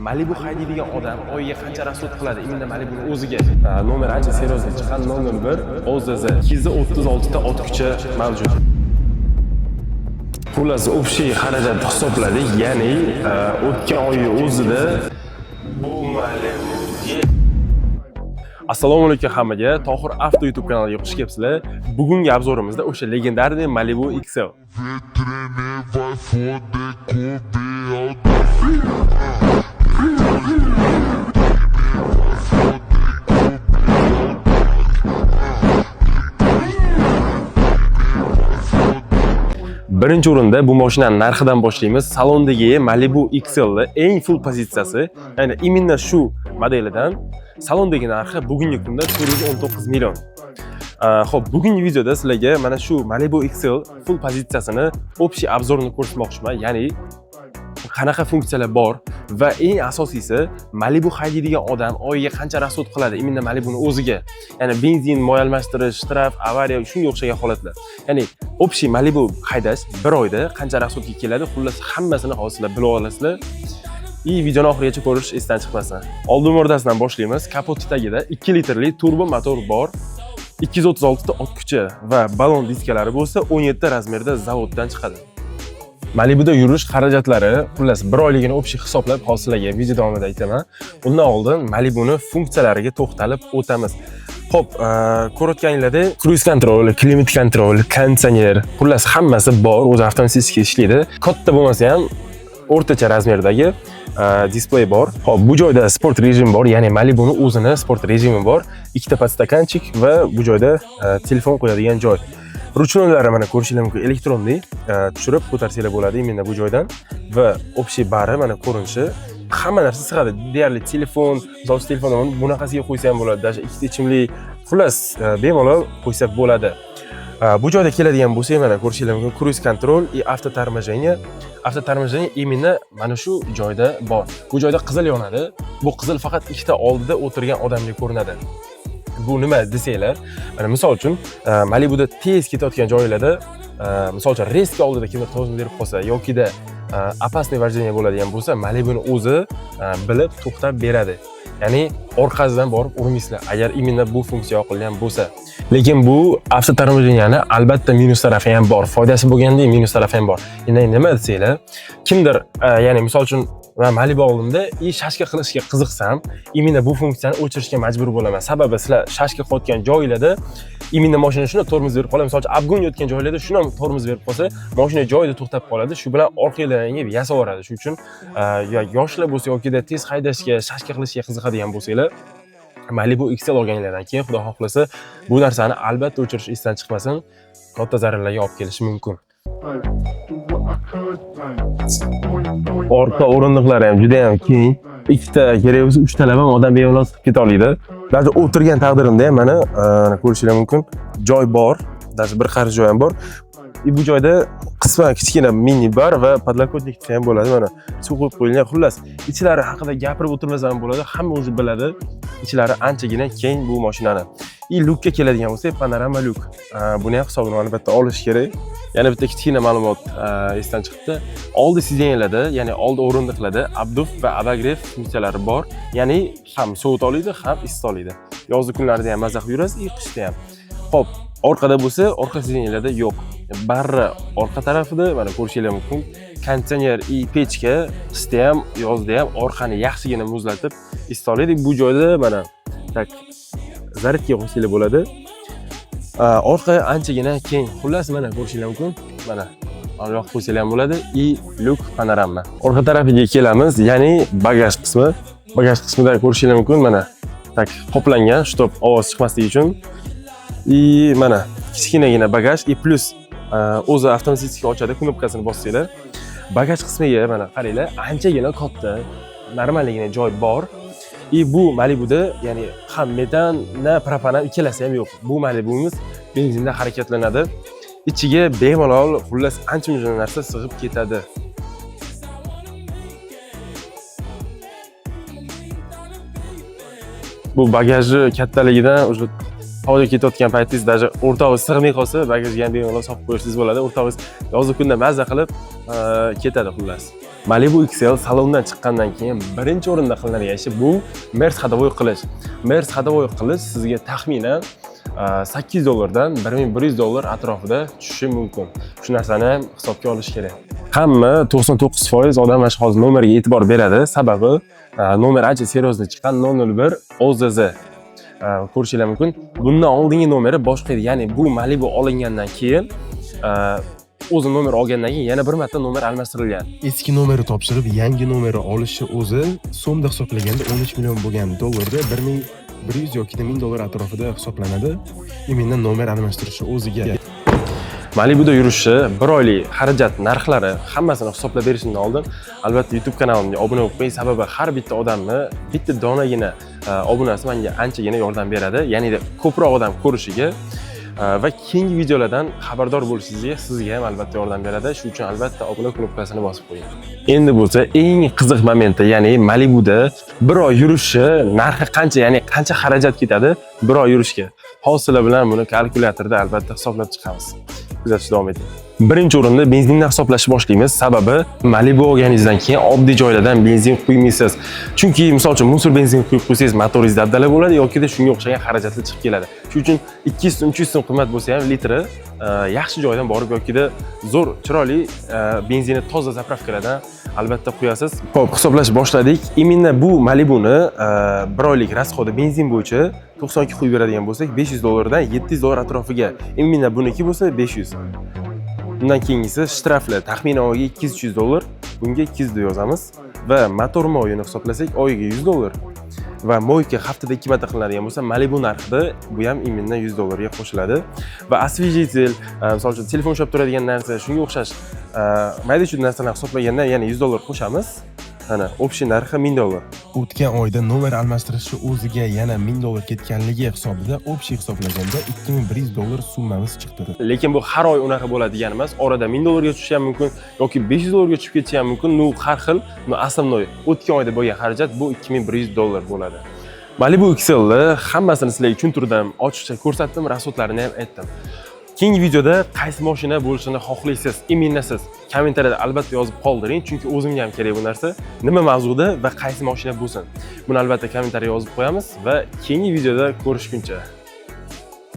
Malibu haydaydigan odam oyiga qancha rasxod qiladi? Imminda Malibuning o'ziga. Nomer ancha seriozli chiqqan nomer 1 OZZ 236 ta ot kuchi mavjud. Xullas, общий xarajat hisobladik, ya'ni o'tgan oy o'zida bu Malibu. Assalomu alaykum hammaga. Tohir Avto YouTube kanaliga xush kelibsizlar. Bugungi obzorimizda o'sha legendarniy Malibu XL. Birinchi o'rinda bu mashinaning narxidan boshlaymiz. Salondagi Malibu XL eng full pozitsiyasi, ya'ni imенно shu modelidan salondagi narxi bugungi kunda 419 million. Xo'p, bugungi videoda sizlarga mana shu Malibu XL full pozitsiyasini общий obzorini ko'rsatmoqchiman. Ya'ni qanaqa funksiyalar bor va eng asosiysi Malibu haydaydigan odam oyiga qancha rasxod qiladi imminda Malibuning o'ziga. Ya'ni benzin, moy almashtirish, shtraf, avariya shunga o'xshagan holatlar. Ya'ni общий Malibu haydash bir oyda qancha rasxodga keladi, xullas hammasini hozir bilib olasizlar. Videoni oxirigacha ko'rish esdan chiqmasin. Oldin o'rdasidan boshlaymiz. Kapoti tagida 2 litrli turbo motor bor. 236 ta ot kuchi va balon diskalari bo'lsa 17 razmerda zavoddan chiqadi. Malibuda yurish xarajatlari, xullas bir oyligini общий hisoblab hozirlarga video davomida aytaman. Undan oldin Malibuni funksiyalariga to'xtalib o'tamiz. Xo'p, ko'rayotganinglarda cruise control, climate control, konditsioner, xullas hammasi bor, o'zi avtomatik ishlaydi. Katta bo'lmasa ham o'rtacha razmerdagi displey bor. Xo'p, bu joyda sport rejim bor, ya'ni Malibuning o'zini sport rejimi bor. Ikkita podstakanchik va bu joyda telefon qo'yadigan joy. Ruchnoylari mana ko'rishingiz mumkin, elektronli tushirib ko'tarsanglar bo'ladi imенно bu joydan va общий bari mana ko'rinishi hamma narsa sig'adi. Deyarli telefon, zo'r telefonni bunaqasiga qo'ysa ham bo'ladi, даже ikkita ichimlik, xullas bemalol qo'ysa bo'ladi. Bu joyda keladigan bo'lsa, mana ko'rishingiz mumkin, cruise control и avtotarmojeniya. Avtotarmojeniya imенно mana shu joyda bor. Bu joyda qizil yonadi. Bu qizil faqat ikkita oldida o'tirgan odamga ko'rinadi. Bu nima desanglar, mana misol uchun Malibuda tez ketayotgan joylarda, misol uchun reska oldida kimdir to'g'ri berib qolsa yokida опасный vождение bo'ladigan bo'lsa, Malibuning o'zi bilib to'xtab beradi. Ya'ni orqasidan borib urmaysizlar, agar imенно bu funksiya yoqilgan bo'lsa. Lekin bu avtotarmojeniyani albatta minus tarafi ham bor. Foydasi bo'lganda minus tarafi ham bor. Endi nima desanglar, kimdir, ya'ni misol uchun men Malibu oldimda shashka qilishga qiziqsam, imенно bu funksiyani o'chirishga majbur bo'laman. Sababi sizlar shashka qilayotgan joylarda imенно mashina shuni tormoz berib qoladi. Masalan, obgon yotgan joylarda shuni tormoz berib qolsa, mashina joyida to'xtab qoladi. Shu bilan orqalaringga yasab yuboradi. Shuning uchun yoshlar bo'lsa yokida tez haydashga, shashka qilishga qiziqadigan bo'lsanglar, Malibu XL olganlardan keyin xudo xohlasa bu narsani albatta o'chirish esdan chiqmasin, katta zararlarga olib kelishi mumkin. Orqa o'rindiqlari ham juda ham keng. Ikkita kerak bo'lsa 3 talab ham odam bemalol chiqib keta oladi. Даже o'tirgan taqdirimda ham mana ko'rishingiz mumkin, joy bor, даже bir qarich joy ham bor. Bu joyda qisman kichkina mini bar va podlokotnik ham bo'ladi. Mana suv qo'yib qo'yilgan. Xullas, ichlari haqida gapirib o'tirmasam bo'ladi. Hamma o'zi biladi. Ichlari anchagina keng bu mashinani. Lukka keladigan bo'lsa, panorama luk. Buni ham hisobini albatta olish kerak. Yana bitta kichkina ma'lumot esdan chiqibdi. Oldi sideniyalarda, ya'ni oldi o'rindiqlarda abduf va abagrev funksiyalari bor. Ya'ni ham sovut oladi, ham issiq oladi. Yozgi kunlarda ham maza qilib yurasiz, qishda ham. Xo'p, orqada bo'lsa, orqa sideniyalarda yo'q. Barra orqa tarafida mana ko'rishingiz mumkin, konditsioner и pechka qishda ham, yozda ham orqani yaxshigina muzlatib issiq oladi. Bu joyda mana tak zaryadga qo'ysangiz bo'ladi. Orqa anchagina keng. Xullas mana ko'rishingiz mumkin. Mana yoq qo'ysangiz ham bo'ladi. Luk panorama. Orqa tarafiga kelamiz, ya'ni bagaj qismi. Bagaj qismida ko'rishingiz mumkin, mana tak qoplangan, shtob ovoz chiqmasligi uchun. Mana kichkinagina bagaj plus o'zi avtomatik ochadi, knopkasini bossanglar. Bagaj qismiga mana qaranglar, anchagina katta, normalligina joy bor. Bu Malibuda, ya'ni ham metan, na propan ikkalasi ham yo'q. Bu Malibuimiz benzinda harakatlanadi. Ichiga bemalol, xullas ancha-muncha narsa sig'ib ketadi. Bu bagajni kattaligidan o'sha havoga ketayotgan paytingiz даже o'rtog'ingiz sig'may qolsa, bagajga ham bemalol solib qo'yishingiz bo'ladi. O'rtog'ingiz yozgi kunda mazza qilib ketadi xullas. Malibu XL salondan chiqqandan keyin birinchi o'rinda qilinadigan ishi bu Mers hadovoy qilish. Mers hadovoy qilish sizga taxminan $8 dan $1100 atrofida tushishi mumkin. Shu narsani ham hisobga olish kerak. Hamma 99% odam mana shu hozir nomerga e'tibor beradi, sababi nomer ancha seriozli chiqqan 001 OZZ. Ko'rishingiz mumkin. Bundan oldingi nomeri boshqa edi. Ya'ni bu Malibu olingandan keyin o'zi nomer olgandan keyin yana bir marta nomer almashtirilgan. Eski nomeri topshirib, yangi nomeri olishi o'zi so'mda hisoblaganda 13 million bo'lgan dollarda 1100 yoki $1000 atrofida hisoblanadi. Imindan nomer almashtirishi o'ziga. Malibuda yurishi, bir oylik xarajat narxlari hammasini hisoblab berishimdan oldin albatta YouTube kanalimga obuna bo'lib qo'ying, sababi har bitta odamni bitta donagina obunasi menga anchagina yordam beradi. Ya'ni ko'proq odam ko'rishiga va keyingi videolardan xabardor bo'lishingizga sizga ham albatta yordam beradi. Shuning uchun albatta obuna knopkasini bosib qo'ying. Endi bo'lsa eng qiziq momenti, ya'ni Malibuda bir oy yurishi narxi qancha, ya'ni qancha xarajat ketadi bir oy yurishga. Hozirlar bilan buni kalkulyatorda albatta hisoblab chiqamiz. Kuzatishda davom eting. Birinchi o'rinda benzindan hisoblashni boshlaymiz. Sababi Malibu olganingizdan keyin oddiy joylardan benzin quymaysiz. Chunki misol uchun musor benzin quyib qo'ysangiz motoringiz dabdala bo'ladi yoki shunga o'xshagan xarajatlar chiqib keladi. Shuning uchun 200 so'm, 300 so'm qimmat bo'lsa ham litri yaxshi joydan borib yokida zo'r chiroyli benzini toza zapravkalardan albatta quyasiz. Xo'p, hisoblashni boshladik. Imенно bu Malibuni bir oylik rasxodi benzin bo'yicha 92 quyib beradigan bo'lsak, $500 dan $700 atrofiga. Imенно buniki bo'lsa 500. Bundan keyingisi shtraflar, taxminan oyiga $200-300, bunga 200 deb yozamiz va motor moyini hisoblasak oyiga $100 va moyka haftada 2 marta qilinadigan bo'lsa, Malibu narxida bu ham именно $100 ga qo'shiladi va освежитель, misol uchun telefon ushlab turadigan narsa, shunga o'xshash mayda-chuyda narsalarni hisoblaganda yana $100 qo'shamiz. Mana общий narxi $1000. O'tgan oyda nomer almashtirishi o'ziga yana $1000 ketganligi hisobida общий hisoblaganda $2100 summamiz chiqdi. Lekin bu har oy unaqa bo'ladi degani emas. Orada $1000 ga tushishi ham mumkin yoki $500 ga tushib ketishi ham mumkin. Nu har xil. Основной o'tgan oyda bo'lgan xarajat bu $2100 bo'ladi. Malibu XL'ni hammasini sizlarga tushuntirdim, ochiqcha ko'rsatdim, rasxodlarini ham aytdim. Keyingi videoda qaysi mashina bo'lishini xohlaysiz, iminasiz kommentariyada albatta yozib qoldiring, chunki o'zimga ham kerak bu narsa. Nima mavzuda va qaysi mashina bo'lsin. Buni albatta kommentariyga yozib qo'yamiz va keyingi videoda ko'rishguncha